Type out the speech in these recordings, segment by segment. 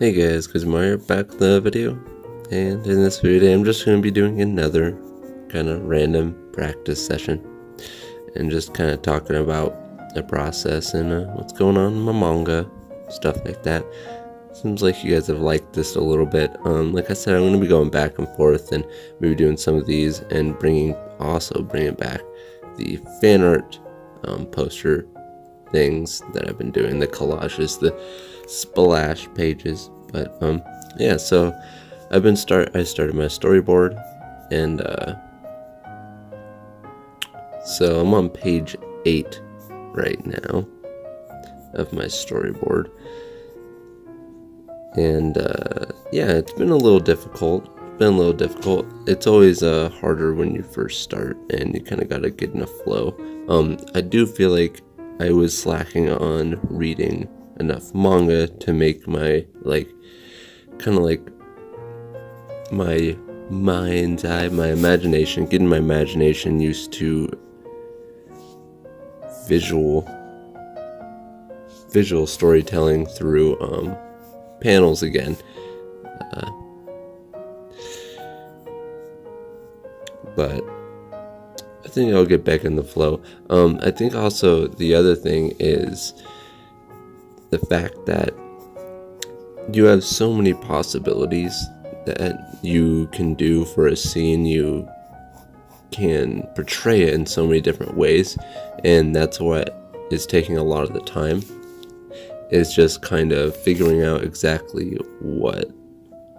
Hey guys, Mario back with the video, and in this video I'm just going to be doing another kind of random practice session and just kind of talking about the process and what's going on in my manga, stuff like that. Seems like you guys have liked this a little bit. Like I said, I'm going to be going back and forth and maybe doing some of these and bringing back the fan art poster things that I've been doing, the collages, the splash pages. But yeah, so I started my storyboard, and so I'm on page 8 right now of my storyboard, and yeah, it's been a little difficult. It's always harder when you first start and you kind of gotta get in a flow. I do feel like I was slacking on reading enough manga to make my my mind's eye, my imagination, getting my imagination used to visual storytelling through panels again. But I think I'll get back in the flow. I think also the other thing is the fact that you have so many possibilities that you can do for a scene. You can portray it in so many different ways, and that's what is taking a lot of the time. It's just kind of figuring out exactly what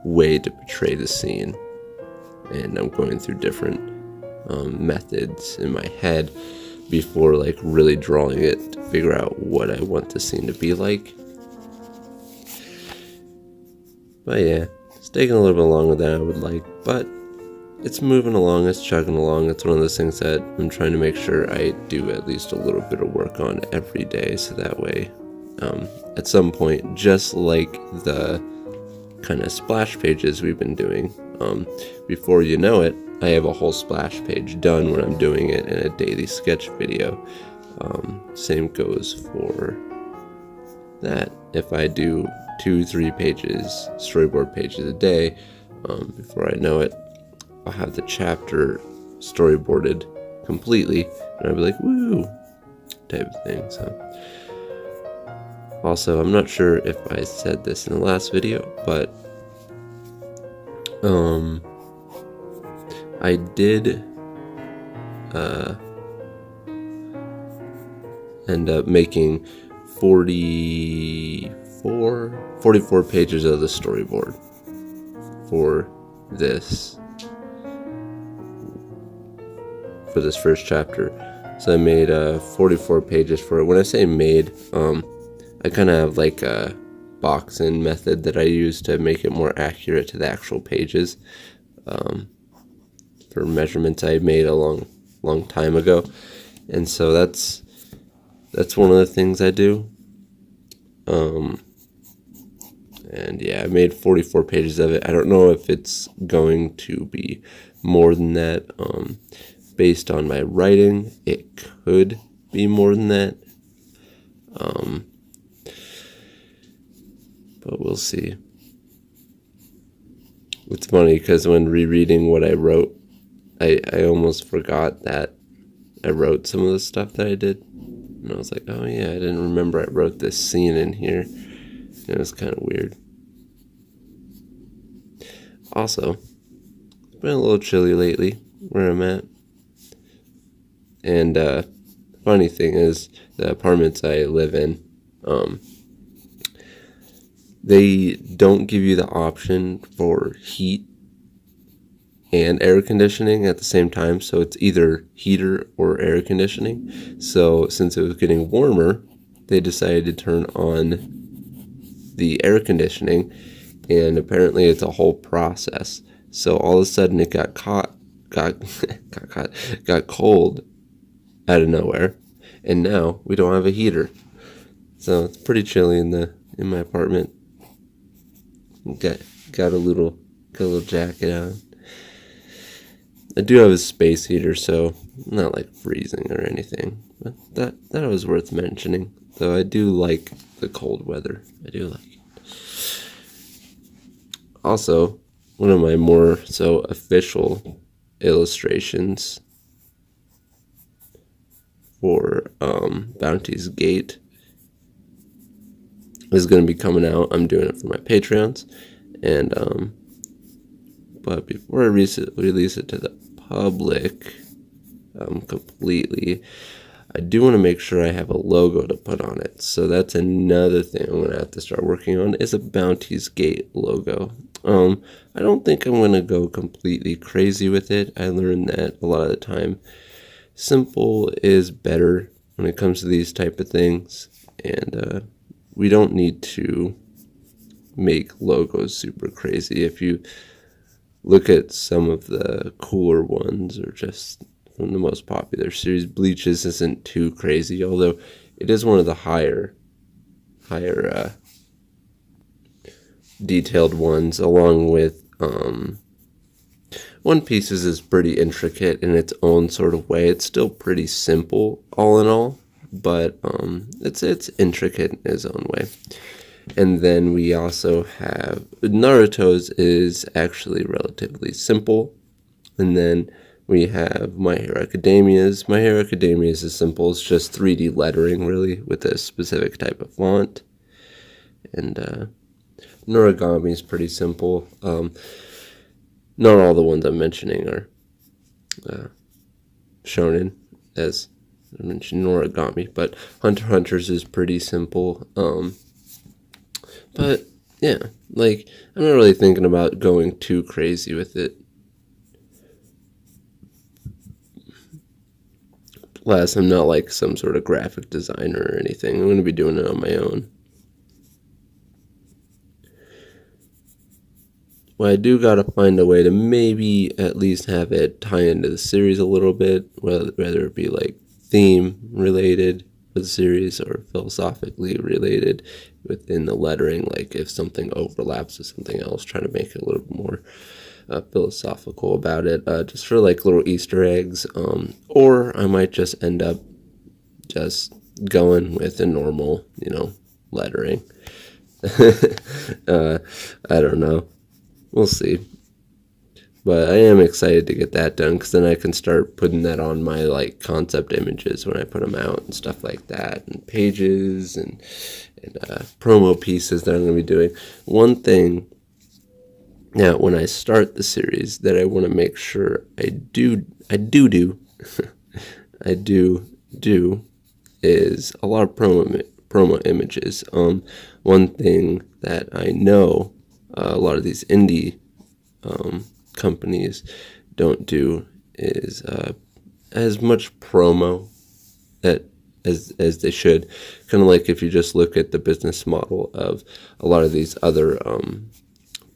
way to portray the scene, and I'm going through different methods in my head before really drawing it to figure out what I want the scene to be like. But yeah, it's taking a little bit longer than I would like, but it's moving along, it's chugging along. It's one of those things that I'm trying to make sure I do at least a little bit of work on every day, so that way at some point, just like the kind of splash pages we've been doing, before you know it, I have a whole splash page done when I'm doing it in a daily sketch video. Same goes for that. If I do 2-3 pages, storyboard pages a day, before I know it, I'll have the chapter storyboarded completely, and I'll be like, woo, type of thing. So, also, I'm not sure if I said this in the last video, but I did end up making 44 pages of the storyboard for this first chapter. So I made 44 pages for it. When I say made, I kind of have a box-in method that I use to make it more accurate to the actual pages, for measurements I made a long time ago. And so that's one of the things I do. And yeah, I made 44 pages of it. I don't know if it's going to be more than that. Based on my writing, it could be more than that. But we'll see. It's funny because when rereading what I wrote, I almost forgot that I wrote some of the stuff that I did. And I was like, oh yeah, I didn't remember I wrote this scene in here. It was kind of weird. Also, it's been a little chilly lately where I'm at. And funny thing is, the apartments I live in, they don't give you the option for heat and air conditioning at the same time. So it's either heater or air conditioning. So since it was getting warmer, they decided to turn on the air conditioning, and apparently it's a whole process. So all of a sudden it got cold out of nowhere, and now we don't have a heater. So it's pretty chilly in my apartment. Got a little jacket on. I do have a space heater, so not freezing or anything. But that was worth mentioning. Though I do like the cold weather. I do like it. also, one of my more so official illustrations for Bounty's Gate is going to be coming out. I'm doing it for my Patreons, and but before I release it to the public completely, I do want to make sure I have a logo to put on it. So that's another thing I'm going to have to start working on, is a Bounty's Gate logo. I don't think I'm going to go completely crazy with it. I learned that a lot of the time simple is better when it comes to these type of things, and we don't need to make logos super crazy. If you look at some of the cooler ones, or just from the most popular series, Bleach's isn't too crazy, although it is one of the higher detailed ones, along with One Piece's is pretty intricate in its own sort of way. It's still pretty simple all in all, but it's intricate in its own way. And then we also have Naruto's is actually relatively simple. And then we have My Hero Academia's. My Hero Academia's is simple. It's just 3D lettering, really, with a specific type of font. And Noragami's pretty simple. Not all the ones I'm mentioning are shonen, as I mentioned Noragami, but Hunter x Hunter's is pretty simple. But yeah, like, I'm not really thinking about going too crazy with it. Plus, I'm not like some sort of graphic designer or anything. I'm going to be doing it on my own. Well, I do gotta find a way to maybe at least have it tie into the series a little bit, whether it be like theme related for the series or philosophically related within the lettering. Like if something overlaps with something else, trying to make it a little bit more philosophical about it, just for like little Easter eggs. Or I might just end up just going with a normal, lettering. I don't know. We'll see. But I am excited to get that done, because then I can start putting that on my like concept images when I put them out and stuff like that, and pages and promo pieces that I'm going to be doing. One thing now, when I start the series, that I want to make sure I do is a lot of promo images. One thing that I know a lot of these indie companies don't do is as much promo as they should. Kind of like if you just look at the business model of a lot of these other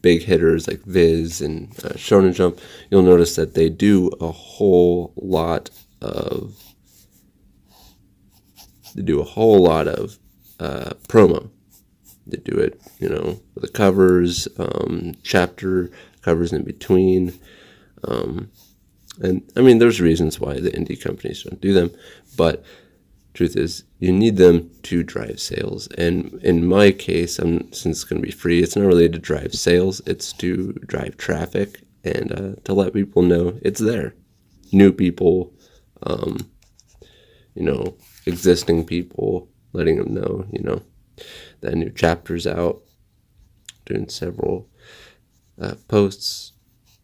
big hitters like Viz and Shonen Jump, you'll notice that they do a whole lot of promo. They do it, for the covers, chapter covers in between. And I mean, there's reasons why the indie companies don't do them, but truth is, you need them to drive sales. And in my case, since it's going to be free, it's not really to drive sales, it's to drive traffic and to let people know it's there. New people, existing people, letting them know, that new chapter's out, doing several posts,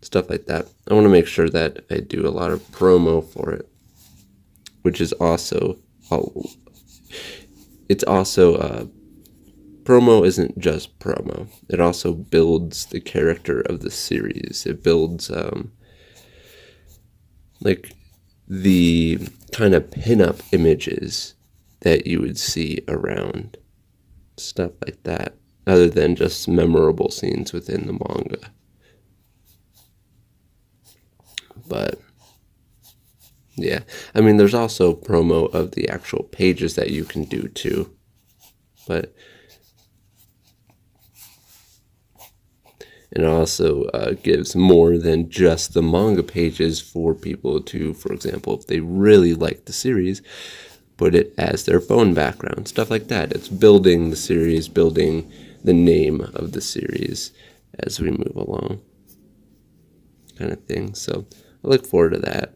stuff like that. I want to make sure that I do a lot of promo for it, which is also, promo isn't just promo. It also builds the character of the series. It builds like the kind of pin-up images that you would see around, stuff like that, other than just memorable scenes within the manga. But yeah, I mean, there's also promo of the actual pages that you can do too, but it also gives more than just the manga pages for people to, for example, if they really like the series, put it as their phone background, stuff like that. It's building the series, building the name of the series, as we move along, kind of thing. So I look forward to that.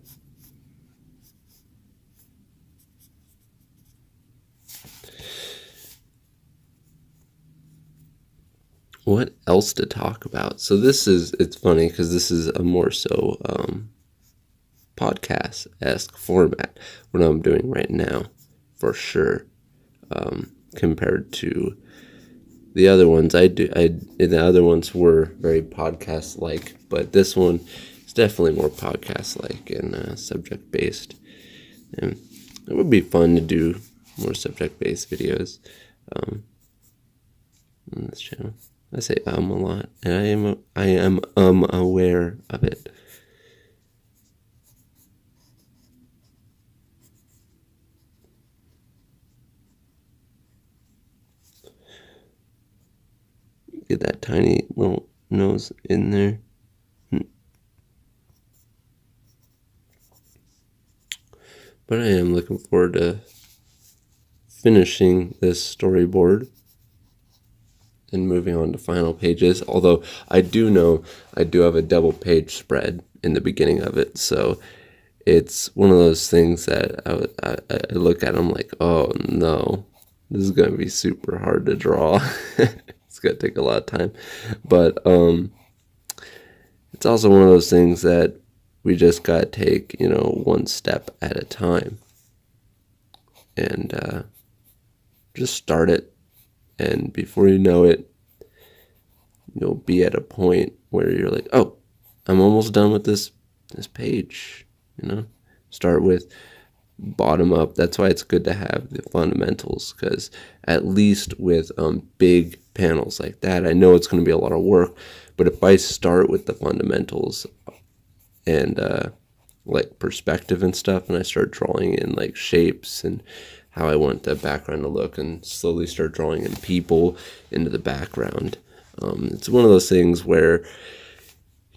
What else to talk about? So it's funny because this is a more so podcast-esque format, what I'm doing right now, for sure, compared to the other ones. The other ones were very podcast-like, but this one is definitely more podcast-like and subject-based. And it would be fun to do more subject-based videos on this channel. I say a lot, and I am aware of it. Get that tiny little nose in there. But I am looking forward to finishing this storyboard and moving on to final pages. Although I do know I do have a double page spread in the beginning of it, so it's one of those things that I look at. I'm like, oh no, this is gonna be super hard to draw. It's gonna take a lot of time, but it's also one of those things that we just gotta take, one step at a time, and just start it. And before you know it, you'll be at a point where you're like, oh, I'm almost done with this page, Start with bottom up. That's why it's good to have the fundamentals, because at least with big panels like that, I know it's going to be a lot of work, but if I start with the fundamentals and like perspective and stuff, and I start drawing in like shapes and how I want the background to look, and slowly start drawing in people into the background. It's one of those things where,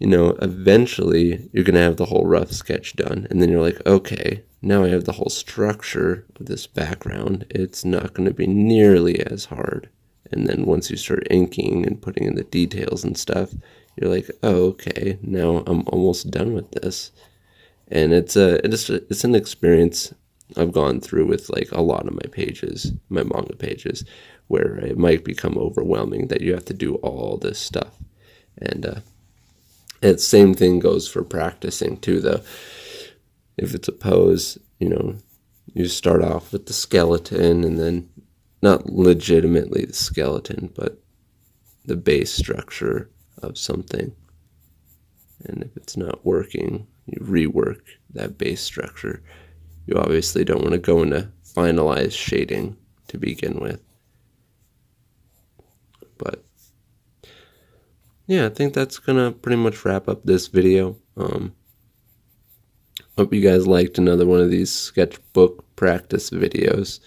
eventually you're going to have the whole rough sketch done, and then you're like, okay, now I have the whole structure of this background. It's not going to be nearly as hard. And then once you start inking and putting in the details and stuff, you're like, oh, okay, now I'm almost done with this. And it's an experience I've gone through with like a lot of my pages, my manga pages, where it might become overwhelming that you have to do all this stuff. And the same thing goes for practicing too, though. If it's a pose, you start off with the skeleton, and then not legitimately the skeleton, but the base structure of something. And if it's not working, you rework that base structure. You obviously don't want to go into finalized shading to begin with. But yeah, I think that's gonna pretty much wrap up this video. Hope you guys liked another one of these sketchbook practice videos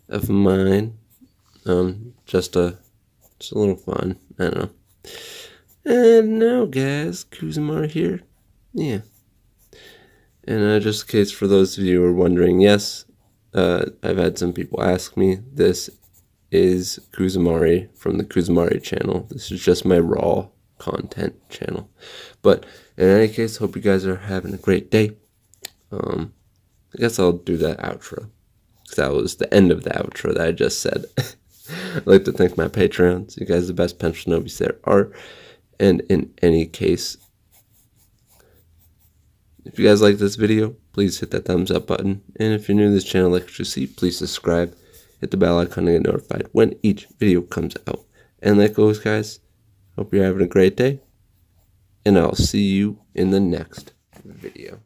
of mine. Just a little fun. I don't know. And now, guys, Kuzumari here. Yeah. And just in case for those of you who are wondering, yes, I've had some people ask me. This is Kuzumari from the Kuzumari channel. This is just my raw content channel. But in any case, hope you guys are having a great day. I guess I'll do that outro, because that was the end of the outro that I just said. I'd like to thank my Patreons. You guys are the best pencil nobbies there are. And in any case, if you guys like this video, please hit that thumbs up button. And if you're new to this channel, like what you see, please subscribe. Hit the bell icon to get notified when each video comes out. And that goes, guys. Hope you're having a great day. And I'll see you in the next video.